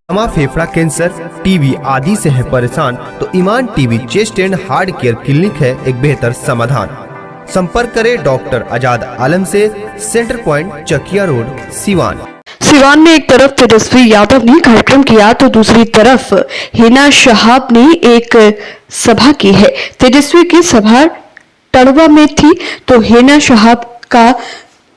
Asthma, फेफड़ा cancer, TB आदि से है परेशान तो Iman TB chest and heart care clinic है एक बेहतर समाधान। संपर्क करें डॉक्टर आजाद आलम से, centre point, Chakia road, Siwan. Siwan में एक तरफ तेजस्वी यादव ने कार्यक्रम किया तो दूसरी तरफ हिना शहाब ने एक सभा की है। तेजस्वी की सभा टड़वा में थी तो हिना शहाब का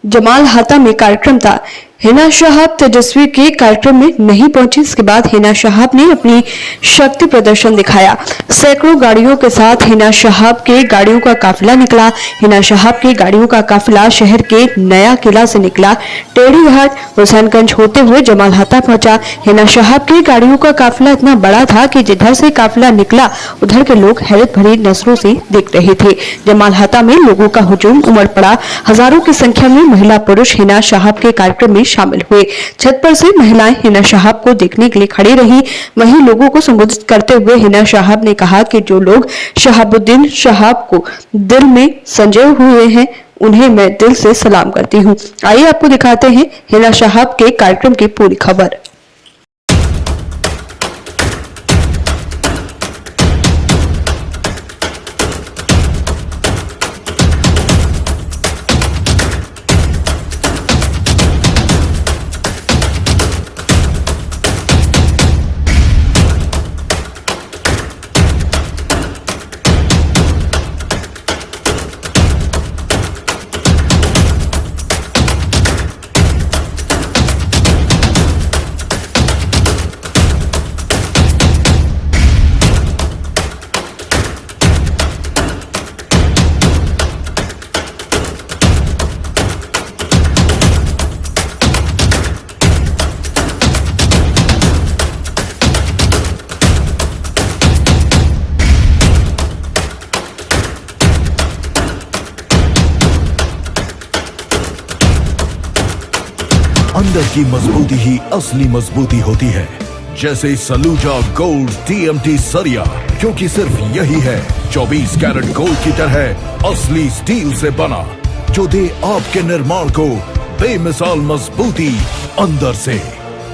जमालहाता में कार्यक्रम था। हिना शहाब तेजस्वी के कार्यक्रम में नहीं पहुंची। इसके बाद हिना शहाब ने अपनी शक्ति प्रदर्शन दिखाया। सैकड़ों गाड़ियों के साथ हिना शहाब के गाड़ियों का काफिला निकला। हिना शहाब की गाड़ियों का काफिला शहर के नया किला से निकला, टेढ़ी घाट, हुसैनगंज होते हुए जमालहाता पहुंचा। हिना शहाब की गाड़ियों का काफिला इतना बड़ा था कि जिधर से काफिला निकला उधर के लोग हैरत भरी नजरों से देख रहे थे। जमालहाता में लोगों का हुजूम उमड़ पड़ा। हजारों की संख्या में महिला पुरुष हिना शहाब के कार्यक्रम में शामिल हुए। छत पर से महिलाएं हिना शहाब को देखने के लिए खड़ी रही। वहीं लोगों को संबोधित करते हुए हिना शहाब ने कहा कि जो लोग शहाबुद्दीन शहाब को दिल में संजोए हुए हैं उन्हें मैं दिल से सलाम करती हूं। आइए आपको दिखाते हैं हिना शहाब के कार्यक्रम की पूरी खबर। अंदर की मजबूती ही असली मजबूती होती है, जैसे सलूजा गोल्ड TMT सरिया, क्योंकि सिर्फ यही है 24 कैरेट गोल्ड की तरह असली स्टील से बना, जो दे आपके निर्माण को बेमिसाल मजबूती अंदर से।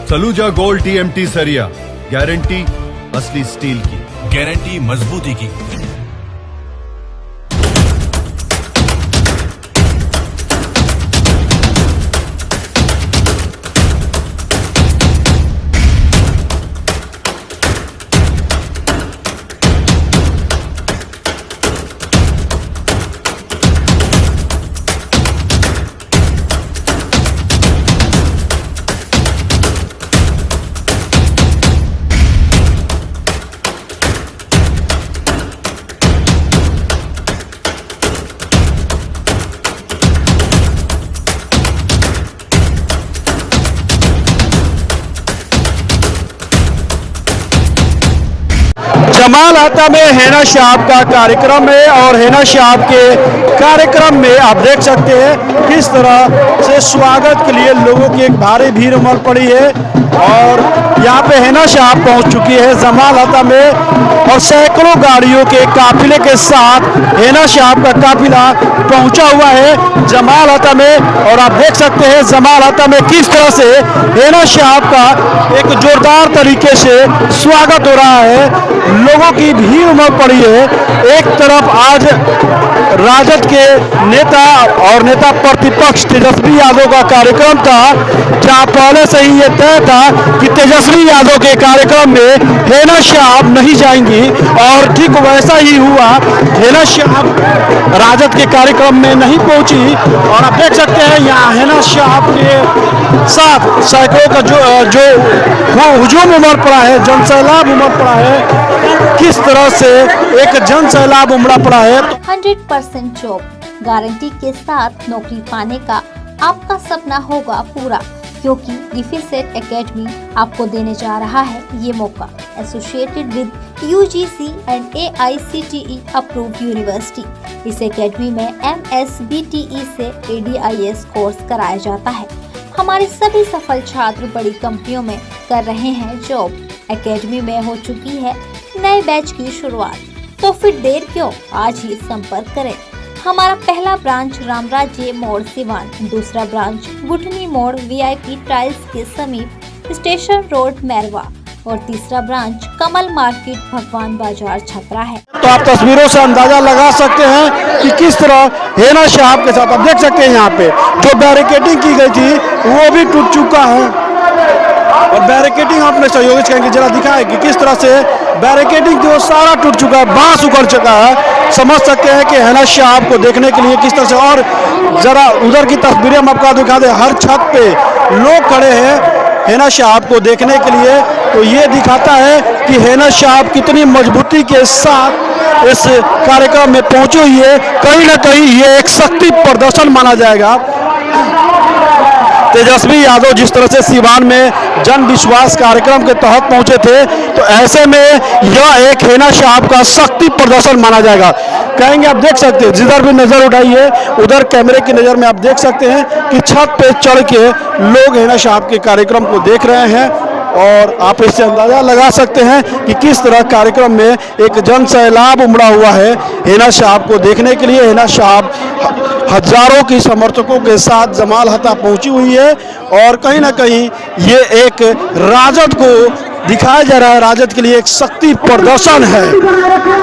सलूजा गोल्ड TMT सरिया, गारंटी असली स्टील की, गारंटी मजबूती की। जमालहाता में हिना शहाब का कार्यक्रम है और हिना शहाब के कार्यक्रम में आप देख सकते हैं किस तरह से स्वागत के लिए लोगों की एक भारी भीड़ उमड़ पड़ी है और यहाँ पे हिना शहाब पहुँच चुकी है जमालहाता में और सैकड़ों गाड़ियों के काफिले के साथ हिना शहाब का काफिला पहुँचा हुआ है जमालहाता में। और आप देख सकते हैं जमालहाता में किस तरह से हिना शहाब का एक जोरदार तरीके से स्वागत हो रहा है। लोगों की भीड़ उमड़ पड़ी है। एक तरफ आज राजद के नेता और नेता प्रतिपक्ष तेजस्वी यादव का कार्यक्रम था, जहां पहले से ही ये तय था कि तेजस्वी यादव के कार्यक्रम में हिना शहाब नहीं जाएंगी और ठीक वैसा ही हुआ। हिना शहाब राजद के कार्यक्रम में नहीं पहुंची और आप देख सकते हैं यहाँ हिना शहाब के साथ सैकड़ों का जो हुजूम उमड़ पड़ा है, जनसैलाब उमड़ पड़ा है। किस तरह से एक जन सैलाब उमड़ा पड़ा है। 100% जॉब गारंटी के साथ नौकरी पाने का आपका सपना होगा पूरा, क्योंकि डिफेंसेट एकेडमी आपको देने जा रहा है ये मौका। Associated with UGC and AICTE approved university. इस एकेडमी में MSBTE से ADIS कोर्स कराया जाता है। हमारे सभी सफल छात्र बड़ी कंपनियों में कर रहे हैं जॉब। एकेडमी में हो चुकी है नए बैच की शुरुआत, तो फिर देर क्यों, आज ही संपर्क करें। हमारा पहला ब्रांच रामराज्य मोड़ सिवान, दूसरा ब्रांच गुठनी मोड़ VIP टाइल्स के समीप, स्टेशन रोड मैरवा। और तीसरा ब्रांच कमल मार्केट भगवान बाजार छपरा है। तो आप तस्वीरों से अंदाजा लगा सकते हैं कि किस तरह हेना शहाब के साथ आप देख सकते हैं यहाँ पे जो बैरिकेडिंग की गई थी वो भी टूट चुका है। और बैरिकेडिंग अपने सहयोगी कहेंगे जरा दिखाए कि किस तरह से बैरिकेडिंग थी वो सारा टूट चुका है, बांस उखड़ चुका है। समझ सकते हैं कि हेना शहाब को देखने के लिए किस तरह से, और जरा उधर की तस्वीरें हम आपको दिखा दें, हर छत पे लोग खड़े हैं हेना शहाब को देखने के लिए। तो ये दिखाता है कि हेना शहाब कितनी मजबूती के साथ इस कार्यक्रम में पहुंची हुई है। कहीं ना कहीं ये एक शक्ति प्रदर्शन माना जाएगा। तेजस्वी यादव जिस तरह से सिवान में जन विश्वास कार्यक्रम के तहत पहुंचे थे, तो ऐसे में यह एक हेना शहाब का शक्ति प्रदर्शन माना जाएगा। कहेंगे आप देख सकते हैं, जिधर भी नजर उठाइए उधर कैमरे की नजर में आप देख सकते हैं कि छत पे चढ़ के लोग हेना शहाब के कार्यक्रम को देख रहे हैं। और आप इससे अंदाजा लगा सकते हैं कि किस तरह कार्यक्रम में एक जन सैलाब उमड़ा हुआ है हेना शहाब को देखने के लिए। हेना शहाब हजारों की समर्थकों के साथ जमाल हता पहुंची हुई है और कहीं ना कहीं ये एक राजद को दिखाया जा रहा है, राजद के लिए एक शक्ति प्रदर्शन है।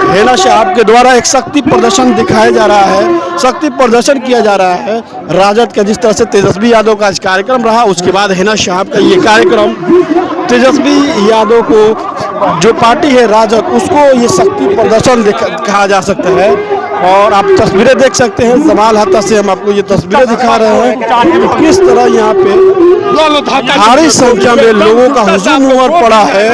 हेना शहाब के द्वारा एक शक्ति प्रदर्शन दिखाया जा रहा है, शक्ति प्रदर्शन किया जा रहा है राजद का। जिस तरह से तेजस्वी यादव का आज कार्यक्रम रहा, उसके बाद हेना शहाब का ये कार्यक्रम तेजस्वी यादव को जो पार्टी है राजद, उसको ये शक्ति प्रदर्शन कहा जा सकता है। और आप तस्वीरें देख सकते हैं, जमाल हता से हम आपको ये तस्वीरें दिखा रहे हैं किस तरह यहाँ पे भारी संख्या में लोगों का हुजूम उमड़ पड़ा है।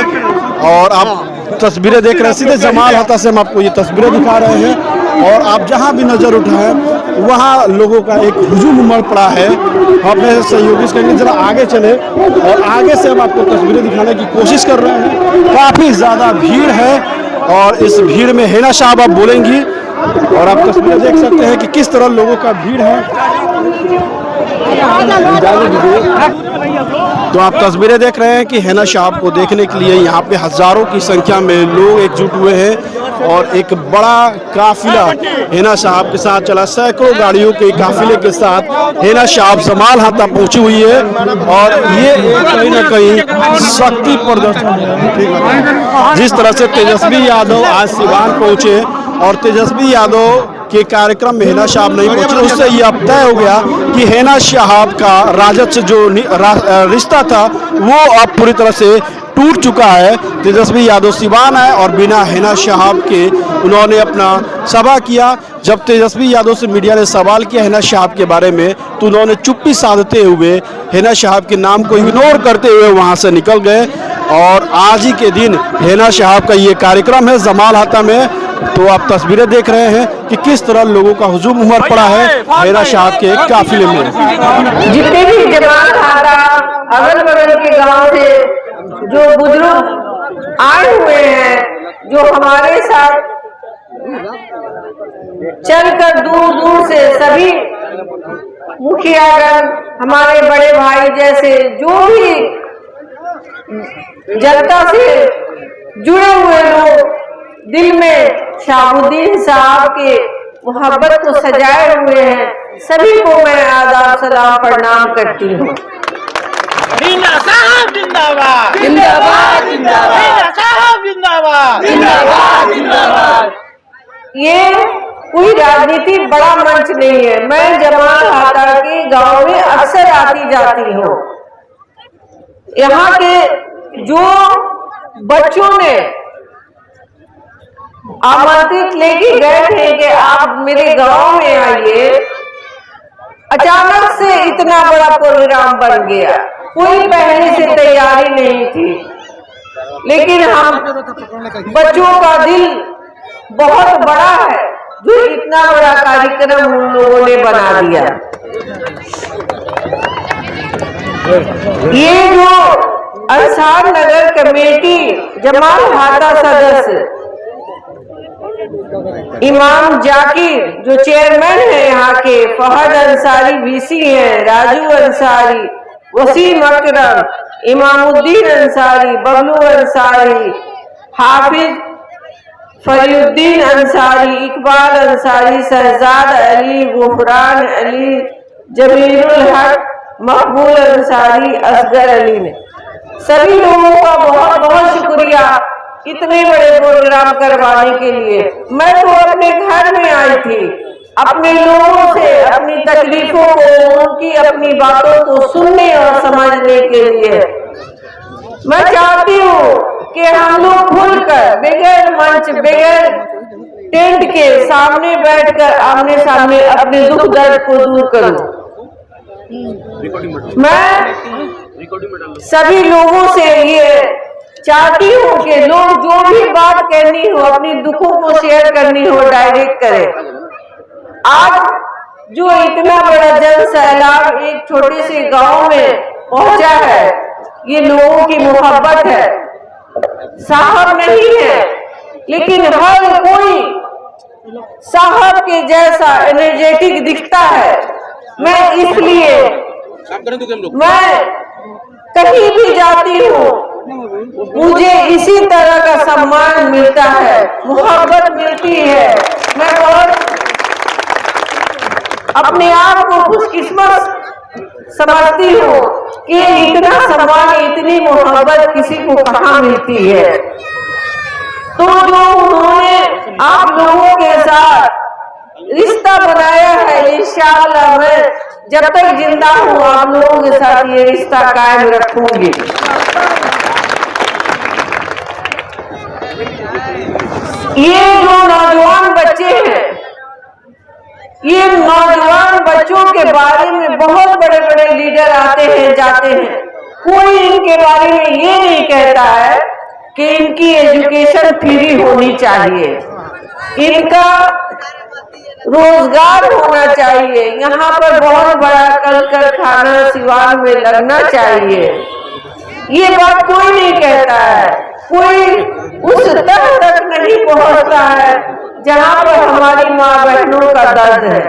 और आप तस्वीरें देख रहे हैं, सीधे जमाल हता से हम आपको ये तस्वीरें दिखा रहे हैं। और आप जहाँ भी नजर उठाएं वहाँ लोगों का एक हुजूम उमड़ पड़ा है। अपने सहयोगी कहेंगे जरा आगे चले और आगे से हम आपको तस्वीरें दिखाने की कोशिश कर रहे हैं। काफ़ी ज़्यादा भीड़ है और इस भीड़ में हेना शहाब आप बोलेंगी और आप तस्वीरें देख सकते हैं कि किस तरह लोगों का भीड़ है। तो आप तस्वीरें देख रहे हैं कि हेना शहाब को देखने के लिए यहाँ पे हजारों की संख्या में लोग एकजुट हुए हैं और एक बड़ा काफिला हेना शहाब के साथ चला। सैकड़ों गाड़ियों के काफिले के साथ हेना शहाब जमाल हता पहुंची हुई है और ये कहीं ना कहीं शक्ति प्रदर्शन है। जिस तरह से तेजस्वी यादव आज सिवान पहुंचे और तेजस्वी यादव के कार्यक्रम में हेना शहाब नहीं पहुंचे, उससे ये अब तय हो गया कि हेना शहाब का राजद से जो रिश्ता था वो अब पूरी तरह से टूट चुका है। तेजस्वी यादव सिवान आए और बिना हेना शहाब के उन्होंने अपना सभा किया। जब तेजस्वी यादव से मीडिया ने सवाल किया हेना शहाब के बारे में, तो उन्होंने चुप्पी साधते हुए हेना शहाब के नाम को इग्नोर करते हुए वहां से निकल गए। और आज ही के दिन हेना शहाब का ये कार्यक्रम है जमाल हता में। तो आप तस्वीरें देख रहे हैं कि किस तरह लोगों का हुजूम उमड़ पड़ा है हेना शहाब के काफिले में। जितने भी जमाल हता अगल बगल के गांव से जो बुजुर्ग आए हुए हैं, जो हमारे साथ चलकर दूर दूर से सभी मुखियागण, हमारे बड़े भाई जैसे जो भी जनता से जुड़े हुए लोग दिल में शहाबुद्दीन साहब के मोहब्बत को सजाए हुए हैं, सभी को मैं आदाब सलाम प्रणाम करती हूँ। जिंदाबाद जिंदाबाद जिंदाबाद जिंदाबाद जिंदाबाद जिंदाबाद जिंदाबाद। ये कोई राजनीति बड़ा मंच नहीं है। मैं जमाल हता के गांव में अक्सर आती जाती हूँ। यहाँ के जो बच्चों ने आमंत्रित लेके गए थे कि आप मेरे गांव में आइए, अचानक से इतना बड़ा प्रोग्राम बन गया। कोई पहले से तैयारी नहीं थी, लेकिन हम बच्चों का दिल बहुत बड़ा है जो इतना बड़ा कार्यक्रम उन लोगों ने बना दिया। ये जो अंसार नगर कमेटी जमाल हता सदस्य इमाम जाकिर जो चेयरमैन है यहाँ के, फहद अंसारी वीसी हैं, राजू अंसारी, वसीम अकरम, इमामुद्दीन अंसारी, बबलू अंसारी, हाफिज फरीउद्दीन अंसारी, इकबाल अंसारी, शहजाद अली, गुफरान अली, जमीरुल हक, मकबूल अंसारी, असगर अली ने सभी लोगों का बहुत बहुत इतने बड़े प्रोग्राम करवाने के लिए। मैं तो अपने घर में आई थी, अपने लोगों से अपनी तकलीफों को, उनकी अपनी बातों को सुनने और समझने के लिए। मैं चाहती हूँ कि हम लोग खुलकर बगैर मंच, बगैर टेंट के सामने बैठकर आमने सामने अपने दुख दर्द को दूर करूं। मैं सभी लोगों से ये चाहती हूँ कि लोग जो भी बात करनी हो, अपनी दुखों को शेयर करनी हो, डायरेक्ट करें। आज जो इतना बड़ा जन सैलाब एक छोटे से गांव में पहुंचा है, ये लोगों की मोहब्बत है। साहब नहीं है, लेकिन हर कोई साहब के जैसा एनर्जेटिक दिखता है। मैं इसलिए मैं कहीं भी जाती हूँ, मुझे इसी तरह का सम्मान मिलता है, मोहब्बत मिलती है। मैं बहुत अपने आप को खुशकिस्मत समझती हूँ कि इतना सम्मान, इतनी मोहब्बत किसी को कहाँ मिलती है। तो जो उन्होंने आप लोगों के साथ रिश्ता बनाया है, इंशाअल्लाह मैं जब तक जिंदा हूँ आप लोगों के साथ ये रिश्ता कायम रखूंगी। ये जो नौजवान बच्चे हैं, ये नौजवान बच्चों के बारे में बहुत बड़े बड़े लीडर आते हैं, जाते हैं। कोई इनके बारे में ये नहीं कहता है कि इनकी एजुकेशन फ्री होनी चाहिए, इनका रोजगार होना चाहिए, यहाँ पर बहुत बड़ा कल कारखाना सिवान में लगना चाहिए। ये बात कोई नहीं कहता है, कोई उस तह तक नहीं पहुँचता है जहाँ पर हमारी माँ बहनों का दर्द है।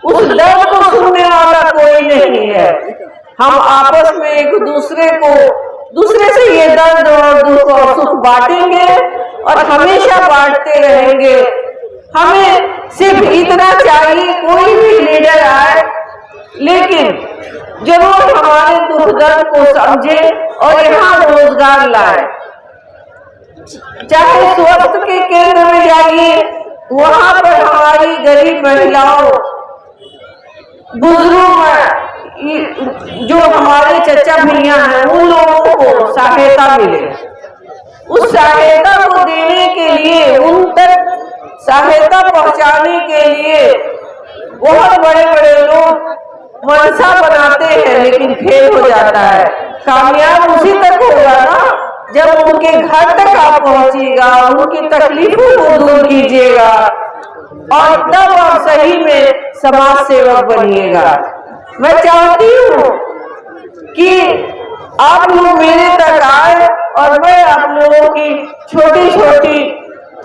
उस दर्द को सुनने वाला कोई नहीं है। हम आपस में एक दूसरे से ये दर्द और दुख और सुख बांटेंगे और हमेशा बांटते रहेंगे। हमें सिर्फ इतना चाहिए, कोई भी लीडर आए लेकिन जरूर हमारे दुख दर्द को समझे और यहाँ रोजगार लाए। चाहे स्वास्थ्य के केंद्र में जाइए, वहाँ पर हमारी गरीब महिलाओं, बुजुर्ग, जो हमारे चचा भैया हैं, उन लोगों को सहायता मिले। उस सहायता को देने के लिए, उन तक सहायता पहुंचाने के लिए बहुत बड़े बड़े लोग मनसा बनाते हैं, लेकिन फेल हो जाता है। कामयाब उसी तक होगा ना जब उनके घर तक आप पहुंचिएगा, उनकी तकलीफों को दूर कीजिएगा और तब आप सही में समाज सेवक बनिएगा। मैं चाहती हूँ कि आप लोग मेरे तक आए और मैं आप लोगों की छोटी छोटी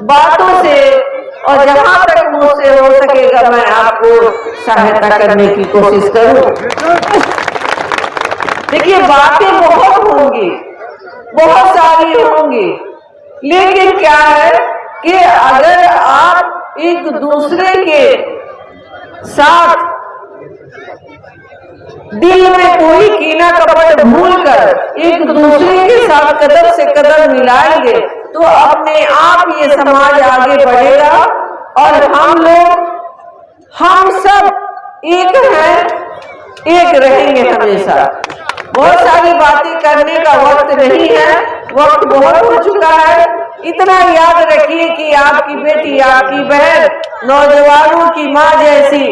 बातों से और जहाँ तक मुझसे हो सकेगा मैं आपको सहायता करने की कोशिश करूँ। देखिए, बातें बहुत होंगी, बहुत सारी होंगी, लेकिन क्या है कि अगर आप एक दूसरे के साथ दिल में कोई कीना कपट भूलकर एक दूसरे के साथ कदम से कदम मिलाएंगे तो अपने आप ये समाज आगे बढ़ेगा और हम सब एक हैं, एक रहेंगे हमेशा। बहुत सारी बातें करने का वक्त नहीं है, वक्त बहुत हो चुका है। इतना याद रखिए कि आपकी बेटी, आपकी बहन, नौजवानों की माँ जैसी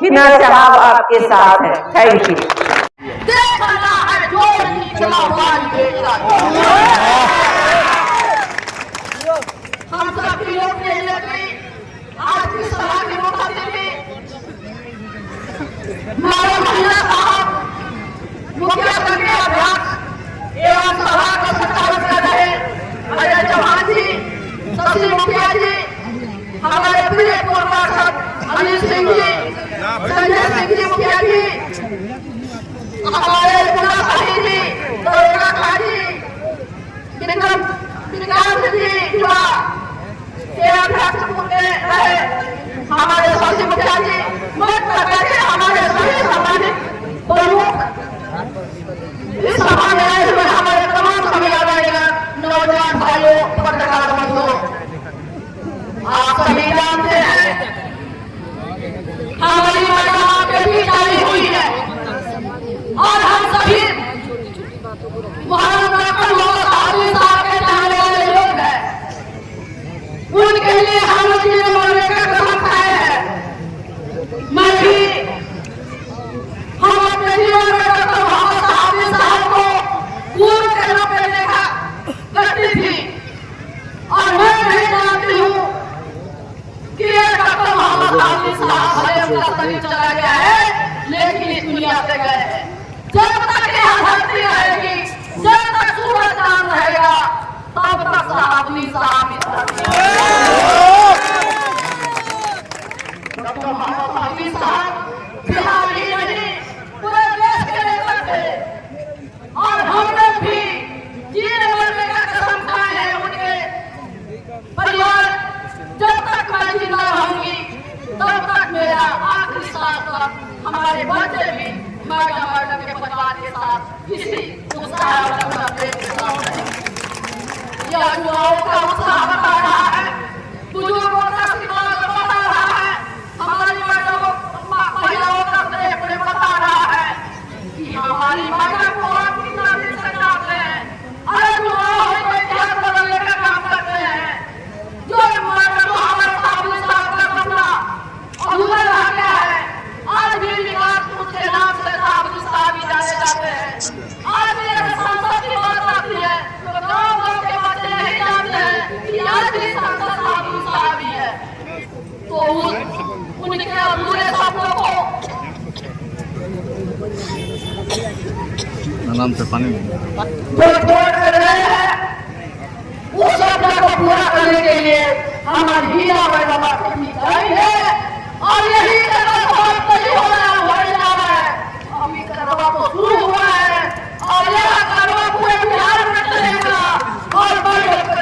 हिना साहब आपके साथ है। Thank you. हम सभी लोग आज की सभा के मुताबिक हमारे महिला साहब मुख्य संघीय अध्यक्ष एवं सभा का संचालन कर रहे अजय चौहान जी, शशि मुखिया जी, हमारे प्रिय पूर्व पार्षद अनिल सिंह जी, संजय सिंह जी मुखिया जी, हमारे गुना भाई जी, दौरा खाजी, विक्रांत जी युवा के अध्यक्ष रहे हमारे शशि मुखिया जी, हमारे सभी सम्मानित प्रमुख इस सभा में आए हुए हमारे तमाम सभी नौजवान भाइयों, पत्रकार युवाओं का उत्साह बता रहा है, बुजुर्गों का दिमाग बता रहा है, हमारी महिलाओं का प्रेम बता रहा है कि हमारी महिला को आप कितना दिन तक डालते हैं। अरे युवाओं को इतिहास बदलने का काम करते हैं। जो हमारे सामने साहब का सपना अधूरा रह गया है, आज भी विकास उसके नाम से साहब भी जाने जाते हैं। आज भी अगर सांसद की बात आती है तो गाँव के बच्चे नहीं जानते हैं कि आज भी सांसद साहब ही है। तो उनके अधूरे सपनों को आराम से पानी जो छोड़ कर रहे हैं उस सपने को पूरा करने के लिए हमारी हीरा मैडम आई है और यही बहुत नहीं हो रहा है। अभी करवा तो शुरू हुआ है और यह करवा पूरे बिहार में चलेगा और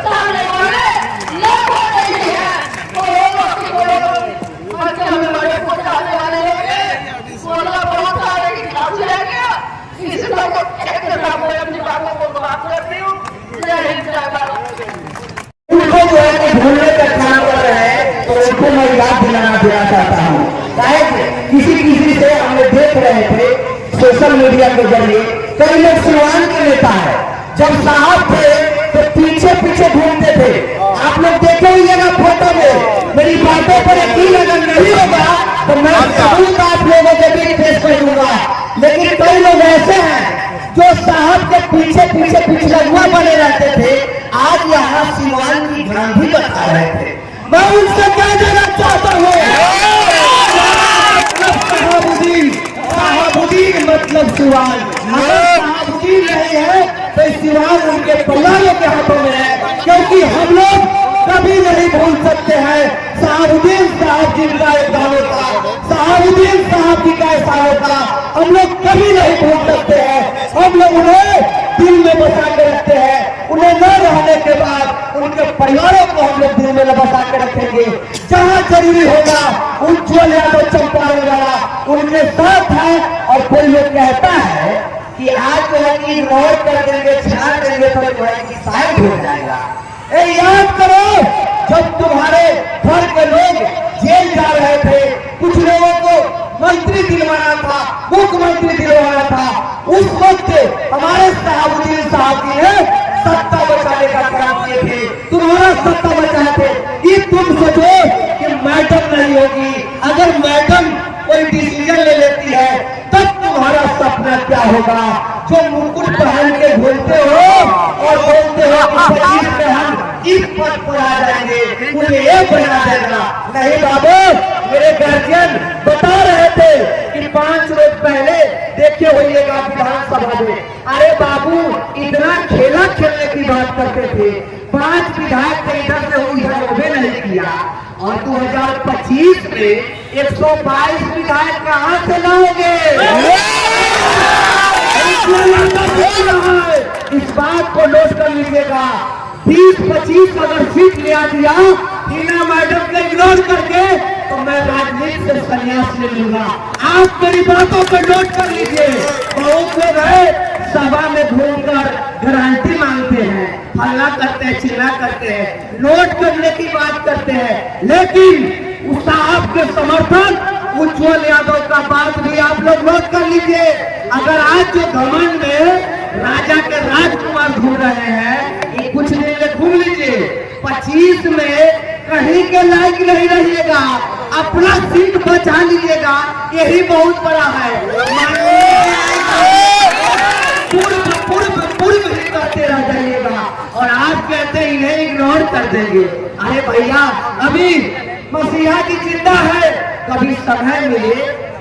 चलने वाले लाखों नहीं है। तो लोगों की बच्चे हमें बड़े को चाहने वाले होंगे, 16 बहुत सारे की क्लास रहेंगे। इस लोग अपनी बातों को बात करती हूँ। जय हिंद जय भारत। उनको जो है कि भूलने का काम कर रहे हैं, तो उनको मैं याद दिलाना चाहता हूँ। किसी से हम देख रहे थे सोशल मीडिया के जरिए, कई लोग सिवान के नेता है, जब साहब थे तो पीछे पीछे घूमते थे। आप लोग देखे ही ना फोटो में। मेरी बातों पर यकीन अगर नहीं होगा तो मैं सबूत आप लोगों के बीच पेश कर दूंगा। लेकिन कई लोग ऐसे हैं जो साहब के पीछे पीछे पिछलुआ बने रहते थे, आज यहाँ सिवान की गांधी बता रहे थे। मैं उनसे क्या देना चाहता हूँ, साहबुद्दीन मतलब सिवान। अगर साहबुद्दीन नहीं है तो सिवान उनके परिवारों के हाथों में है, क्योंकि हम लोग कभी नहीं भूल सकते हैं साहबुद्दीन साहब जी का एक गानों का, साहबुद्दीन साहब जी का सालों का हम लोग कभी नहीं भूल सकते हैं। हम लोग उन्हें दिल में बसा के रखते हैं। उन्हें न रहने के बाद उनके परिवारों को हम लोग दिल में बसा के रखेंगे। जहाँ जरूरी होगा उज्जवल यादव चंपारण वाला उनके साथ है। और कोई लोग कहता है कि आज जो है कि इग्नोर कर देंगे, छा देंगे तो जो है कि शायद हो जाएगा। याद करो जब तुम्हारे घर के लोग जेल जा रहे थे, कुछ लोगों को मंत्री दिलवाना था, मुख्यमंत्री दिलवाना था, उस वक्त हमारे साहबुद्दीन साहब जी ने सत्ता बचाने का काम किए थे, तुम्हारा सत्ता बचाए थे। ये तुम सोचो कि मैडम नहीं होगी, अगर मैडम कोई डिसीजन ले लेती है तब तुम्हारा सपना क्या होगा। जो मुकुट पहन के घूमते हो और बोलते हो कि 25 में हम इस पद पर आ जाएंगे, उन्हें ये बना देगा। नहीं बाबू, मेरे गार्जियन बता रहे थे कि 5 रोज पहले देखे होइएगा विधानसभा में, अरे बाबू इतना खेला खेलने की बात करते थे, 5 विधायक के इधर से उधर उभे नहीं किया। और 2025 में 122 विधायक कहाँ से लाओगे? इस बात को नोट कर लीजिएगा। 20-25 अगर सीट ले आ दिया हीना मैडम को इग्नोर करके तो मैं राजनीति से संन्यास ले लूंगा। आप मेरी बातों को नोट कर लीजिए। बहुत लोग है सभा में घूमकर गारंटी मांगते हैं, हल्ला करते हैं, चिल्ला करते हैं, नोट करने की बात करते हैं, लेकिन उस साहब के समर्थन उज्जवल यादव का बात भी आप लोग नोट कर लीजिए। अगर आज जो घमंड में राजा के राजकुमार घूम रहे हैं, ये कुछ दिन में घूम लीजिए, 25 में कहीं के लायक नहीं रहिएगा, अपना सीट बचा लीजिएगा, यही बहुत बड़ा है। पूर्व ही करते रह जाइएगा और आप कहते हैं इन्हें इग्नोर कर देंगे। अरे भैया अभी मसीहा की जिंदा है, कभी समय मिले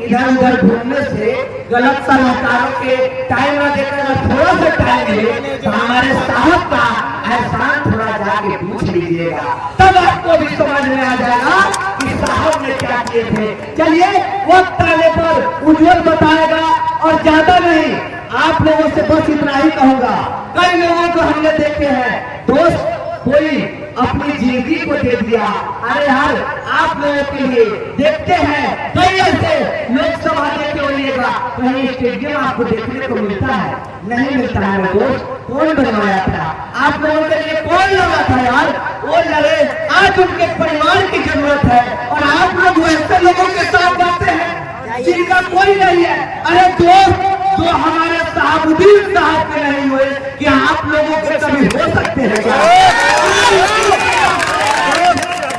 इधर उधर घूमने से, गलत सलाहकारों के टाइम न देकर थोड़ा सा टाइम मिले तो हमारे साहब का एहसान थोड़ा जाके पूछ लीजिएगा, तब आपको भी समझ में आ जाएगा कि साहब ने क्या किए थे। चलिए वक्त आने पर उज्जवल बताएगा और ज्यादा नहीं, आप लोगों से बस इतना ही कहूंगा। कई लोगों को हमने देखे हैं, दोस्त कोई अपनी जिंदगी को दे दिया। अरे यार आप लोगों के लिए देखते हैं कई ऐसे लोकसभा के बोलिएगा कहीं स्टेडियम आपको देखने को मिलता है? नहीं मिलता है मेरे दोस्त। कौन बनवाया था आप लोगों के लिए? कौन लगा था यार? वो लड़े। आज उनके परिवार की जरूरत है और आप लोग ऐसे लोगों के साथ जाते हैं जिनका कोई नहीं है। अरे दोस्त जो हमारे साहबुद्दीन साहब के नहीं हुए क्या आप लोगों के कभी हो सकते हैं क्या?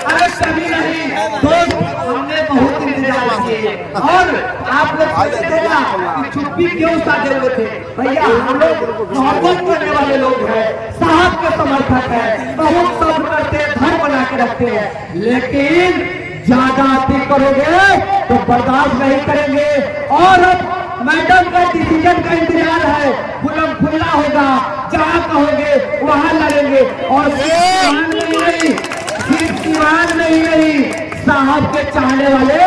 अरे कभी नहीं दोस्त, हमने बहुत इंतजार किए और आप लोग सोचते ना कि चुप्पी क्यों साधे हुए थे? भैया हम लोग मोहब्बत करने वाले लोग हैं, साहब के समर्थक हैं, बहुत सब करते हैं, धर्म बना के रखते हैं, लेकिन ज्यादा अति करोगे तो बर्दाश्त नहीं करेंगे। और अब मैडम का डिसीजन का इंतजार है, खुल्लम खुल्ला होगा, जहाँ कहोगे वहाँ लड़ेंगे। और सिर्फ सिवान नहीं साहब के चाहने वाले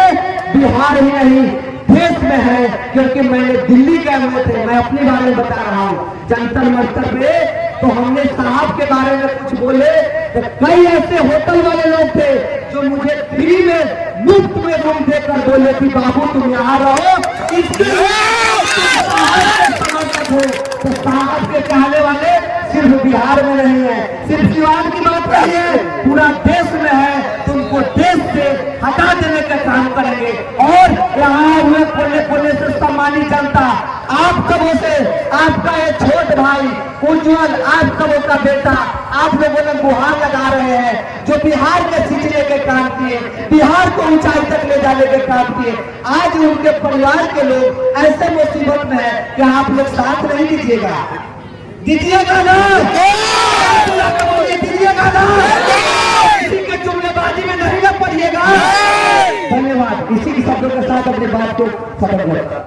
बिहार ही नहीं देश में है, क्योंकि मैंने दिल्ली गए हुए थे, मैं अपने बारे में बता रहा हूँ जंतर मंतर पे, तो हमने साहब के बारे में कुछ बोले तो कई ऐसे होटल वाले लोग थे जो मुझे फ्री में मुफ्त में रूम देकर बोले कि बाबू तुम यहाँ रहो, इसलिए तो साहब के चाहने वाले सिर्फ बिहार में नहीं है, सिर्फ सिवान की बात नहीं है, पूरा देश में है। तुमको देश से हटा देने का काम करेंगे। और यहाँ हुए कोने से सम्मानित जनता, आप सबों से, आपका एक छोट भाई उज्जवल, आप सबों का बेटा, आप लोगों ने गुहार लगा रहे हैं जो बिहार के सिंचने के काम किए, बिहार को ऊंचाई तक ले जाने के काम किए। आज उनके परिवार के लोग ऐसे मुसीबत में है कि आप लोग साथ नहीं दीजिएगा, दीजिएगा ना, दीजिएगा ना, किसी के जुमलेबाजी में नहीं ना पड़िएगा। धन्यवाद। इसी के शब्दों के साथ अपनी बात को खत्म करता हूं।